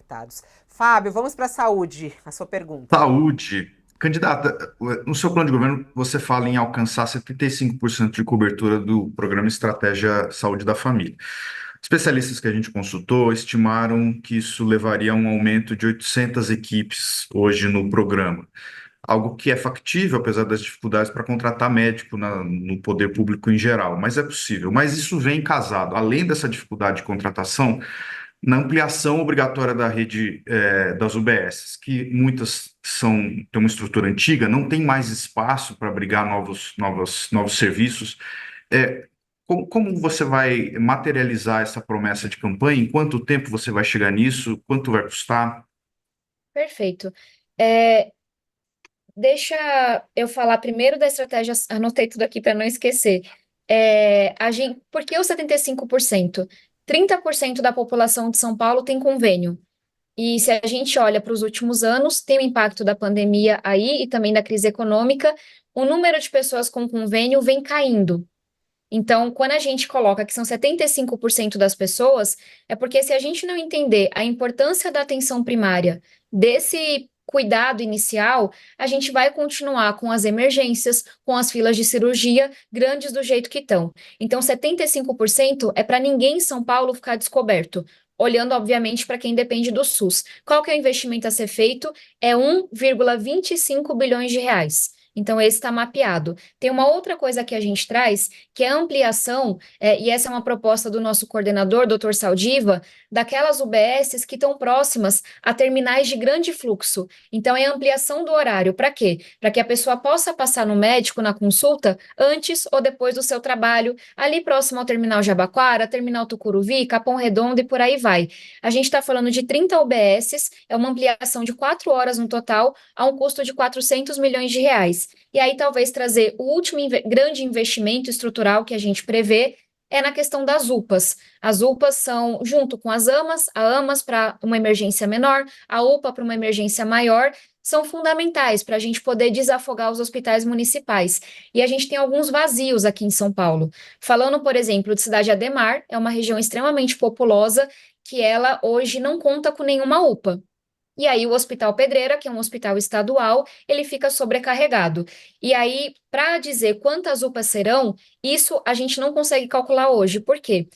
deputados. Fábio, vamos para a saúde, a sua pergunta. Saúde. Candidata, no seu plano de governo, você fala em alcançar 75% de cobertura do programa Estratégia Saúde da Família. Especialistas que a gente consultou estimaram que isso levaria a um aumento de 800 equipes hoje no programa. Algo que é factível, apesar das dificuldades para contratar médico no poder público em geral, mas é possível. Mas isso vem casado, além dessa dificuldade de contratação, na ampliação obrigatória da rede das UBSs, que muitas têm uma estrutura antiga, não tem mais espaço para abrigar novos serviços. Como você vai materializar essa promessa de campanha? Em quanto tempo você vai chegar nisso? Quanto vai custar? Perfeito. É, deixa eu falar primeiro da estratégia, anotei tudo aqui para não esquecer. Por que os 75%? 30% da população de São Paulo tem convênio. E se a gente olha para os últimos anos, tem o impacto da pandemia aí e também da crise econômica, o número de pessoas com convênio vem caindo. Então, quando a gente coloca que são 75% das pessoas, é porque se a gente não entender a importância da atenção primária, desse cuidado inicial, a gente vai continuar com as emergências, com as filas de cirurgia grandes do jeito que estão. Então, 75% é para ninguém em São Paulo ficar descoberto. Olhando, obviamente, para quem depende do SUS. Qual que é o investimento a ser feito? É 1,25 bilhões de reais. Então, esse está mapeado. Tem uma outra coisa que a gente traz, que é a ampliação, e essa é uma proposta do nosso coordenador, doutor Saldiva, daquelas UBSs que estão próximas a terminais de grande fluxo. Então, é a ampliação do horário. Para quê? Para que a pessoa possa passar no médico, na consulta, antes ou depois do seu trabalho, ali próximo ao terminal Jabaquara, terminal Tucuruvi, Capão Redondo e por aí vai. A gente está falando de 30 UBSs, é uma ampliação de 4 horas no total, a um custo de 400 milhões de reais. E aí, talvez trazer o último grande investimento estrutural que a gente prevê é na questão das UPAs. As UPAs são, junto com as AMAs, a AMAs para uma emergência menor, a UPA para uma emergência maior, são fundamentais para a gente poder desafogar os hospitais municipais. E a gente tem alguns vazios aqui em São Paulo. Falando, por exemplo, de Cidade Ademar, é uma região extremamente populosa que ela hoje não conta com nenhuma UPA. E aí o Hospital Pedreira, que é um hospital estadual, ele fica sobrecarregado. E aí, para dizer quantas UPAs serão, isso a gente não consegue calcular hoje. Por quê?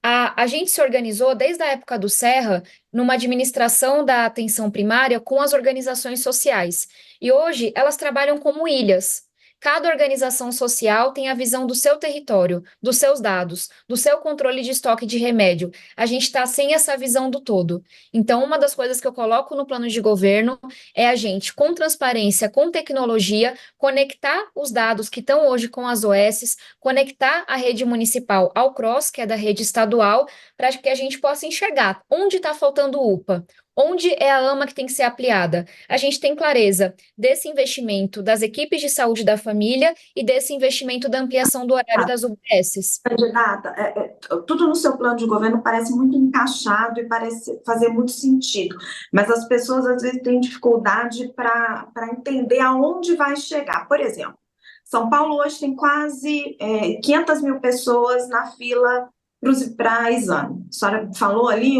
A gente se organizou desde a época do Serra numa administração da atenção primária com as organizações sociais. E hoje elas trabalham como ilhas. Cada organização social tem a visão do seu território, dos seus dados, do seu controle de estoque de remédio. A gente está sem essa visão do todo. Então, uma das coisas que eu coloco no plano de governo é a gente, com transparência, com tecnologia, conectar os dados que estão hoje com as OSs, conectar a rede municipal ao CROSS, que é da rede estadual, para que a gente possa enxergar onde está faltando UPA, onde é a AMA que tem que ser ampliada. A gente tem clareza desse investimento das equipes de saúde da família e desse investimento da ampliação do horário das UBSs. Candidata, tudo no seu plano de governo parece muito encaixado e parece fazer muito sentido, mas as pessoas às vezes têm dificuldade para entender aonde vai chegar. Por exemplo, São Paulo hoje tem quase 500 mil pessoas na fila para exame. A senhora falou ali,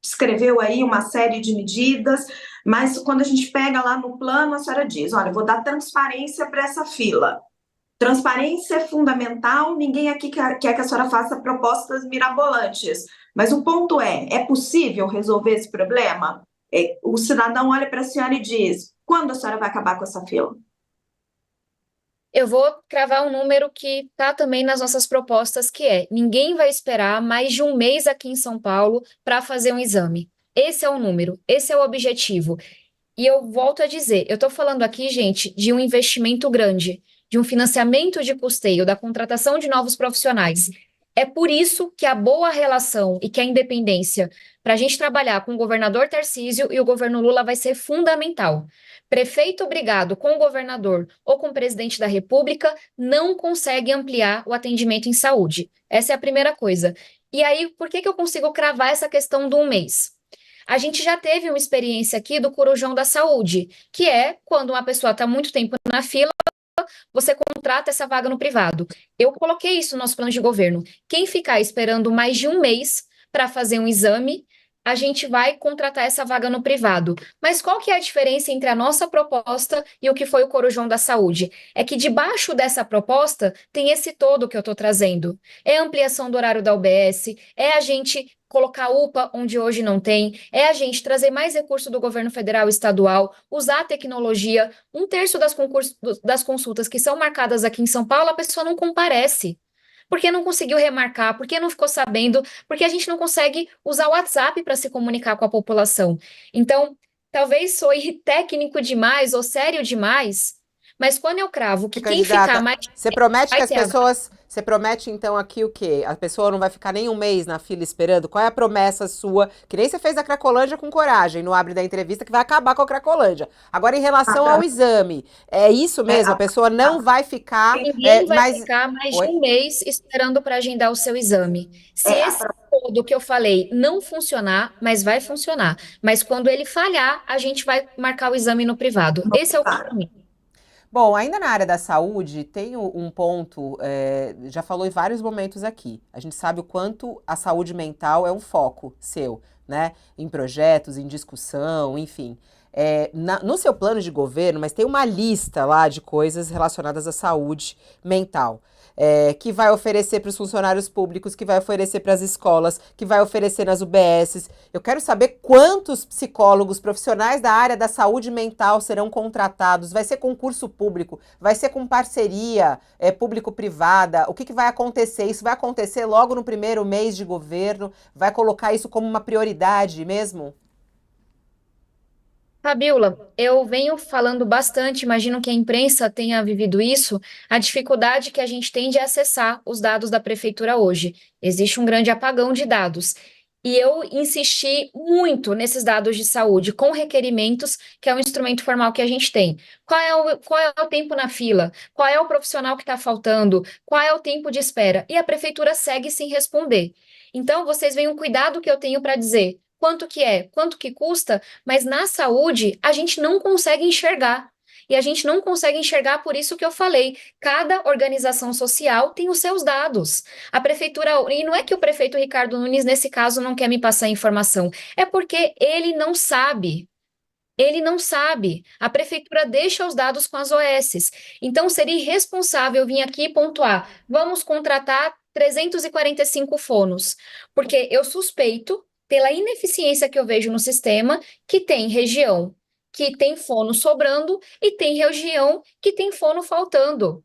escreveu aí uma série de medidas, mas quando a gente pega lá no plano, a senhora diz, olha, eu vou dar transparência para essa fila. Transparência é fundamental, ninguém aqui quer que a senhora faça propostas mirabolantes, mas o ponto é possível resolver esse problema? O cidadão olha para a senhora e diz, quando a senhora vai acabar com essa fila? Eu vou cravar um número que está também nas nossas propostas, que é: ninguém vai esperar mais de um mês aqui em São Paulo para fazer um exame. Esse é o número, esse é o objetivo. E eu volto a dizer, eu estou falando aqui, gente, de um investimento grande, de um financiamento de custeio, da contratação de novos profissionais. É por isso que a boa relação e que a independência para a gente trabalhar com o governador Tarcísio e o governo Lula vai ser fundamental. Prefeito brigado com o governador ou com o presidente da República não consegue ampliar o atendimento em saúde. Essa é a primeira coisa. E aí, por que eu consigo cravar essa questão de um mês? A gente já teve uma experiência aqui do Corujão da Saúde, que é quando uma pessoa está muito tempo na fila, você contrata essa vaga no privado. Eu coloquei isso no nosso plano de governo. Quem ficar esperando mais de um mês para fazer um exame a gente vai contratar essa vaga no privado. Mas qual que é a diferença entre a nossa proposta e o que foi o Corujão da Saúde? É que debaixo dessa proposta tem esse todo que eu estou trazendo. É a ampliação do horário da UBS, é a gente colocar UPA onde hoje não tem, é a gente trazer mais recurso do governo federal e estadual, usar a tecnologia. 1/3 das consultas que são marcadas aqui em São Paulo, a pessoa não comparece. Porque não conseguiu remarcar, porque não ficou sabendo, porque a gente não consegue usar o WhatsApp para se comunicar com a população. Então, talvez soe técnico demais ou sério demais, mas quando eu cravo que quem ficar Candidata, mais você promete que vai as ter a pessoas. Você promete então aqui o quê? A pessoa não vai ficar nem um mês na fila esperando? Qual é a promessa sua? Que nem você fez a Cracolândia com coragem no abre da entrevista, que vai acabar com a Cracolândia. Agora, em relação ao exame, é isso mesmo? A pessoa não vai ficar. Ninguém vai Mas. ficar mais de Oi? um mês esperando para agendar o seu exame. Se É, esse todo que eu falei não funcionar, mas vai funcionar. Mas quando ele falhar, a gente vai marcar o exame no privado. Esse é o compromisso. Bom, ainda na área da saúde, tem um ponto, já falou em vários momentos aqui. A gente sabe o quanto a saúde mental é um foco seu, né? Em projetos, em discussão, enfim. No seu plano de governo, mas tem uma lista lá de coisas relacionadas à saúde mental. Que vai oferecer para os funcionários públicos, que vai oferecer para as escolas, que vai oferecer nas UBSs. Eu quero saber quantos psicólogos profissionais da área da saúde mental serão contratados. Vai ser concurso público? Vai ser com parceria público-privada? O que vai acontecer? Isso vai acontecer logo no primeiro mês de governo? Vai colocar isso como uma prioridade mesmo? Fabiola, eu venho falando bastante, imagino que a imprensa tenha vivido isso, a dificuldade que a gente tem de acessar os dados da prefeitura hoje. Existe um grande apagão de dados. E eu insisti muito nesses dados de saúde, com requerimentos, que é um instrumento formal que a gente tem. Qual é o tempo na fila? Qual é o profissional que está faltando? Qual é o tempo de espera? E a prefeitura segue sem responder. Então, vocês veem o cuidado que eu tenho para dizer quanto que é, quanto que custa, mas na saúde a gente não consegue enxergar. E a gente não consegue enxergar por isso que eu falei. Cada organização social tem os seus dados. A prefeitura, e não é que o prefeito Ricardo Nunes, nesse caso, não quer me passar informação, é porque ele não sabe. Ele não sabe. A prefeitura deixa os dados com as OSs. Então, seria irresponsável vir aqui e pontuar: vamos contratar 345 fonos, porque eu suspeito, pela ineficiência que eu vejo no sistema, que tem região que tem fono sobrando e tem região que tem fono faltando.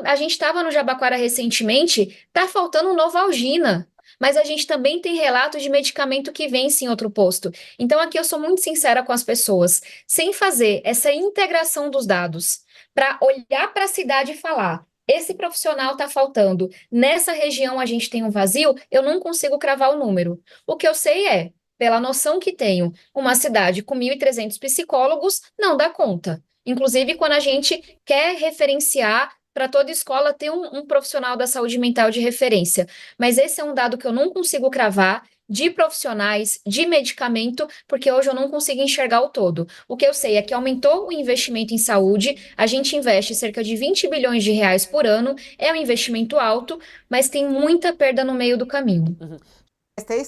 A gente estava no Jabaquara recentemente, está faltando Novalgina. Mas a gente também tem relatos de medicamento que vence em outro posto. Então, aqui eu sou muito sincera com as pessoas. Sem fazer essa integração dos dados, para olhar para a cidade e falar: esse profissional está faltando, nessa região a gente tem um vazio, eu não consigo cravar o número. O que eu sei é, pela noção que tenho, uma cidade com 1.300 psicólogos não dá conta. Inclusive, quando a gente quer referenciar para toda escola ter um profissional da saúde mental de referência. Mas esse é um dado que eu não consigo cravar de profissionais, de medicamento, porque hoje eu não consigo enxergar o todo. O que eu sei é que aumentou o investimento em saúde, a gente investe cerca de 20 bilhões de reais por ano, é um investimento alto, mas tem muita perda no meio do caminho. Uhum. Mas tem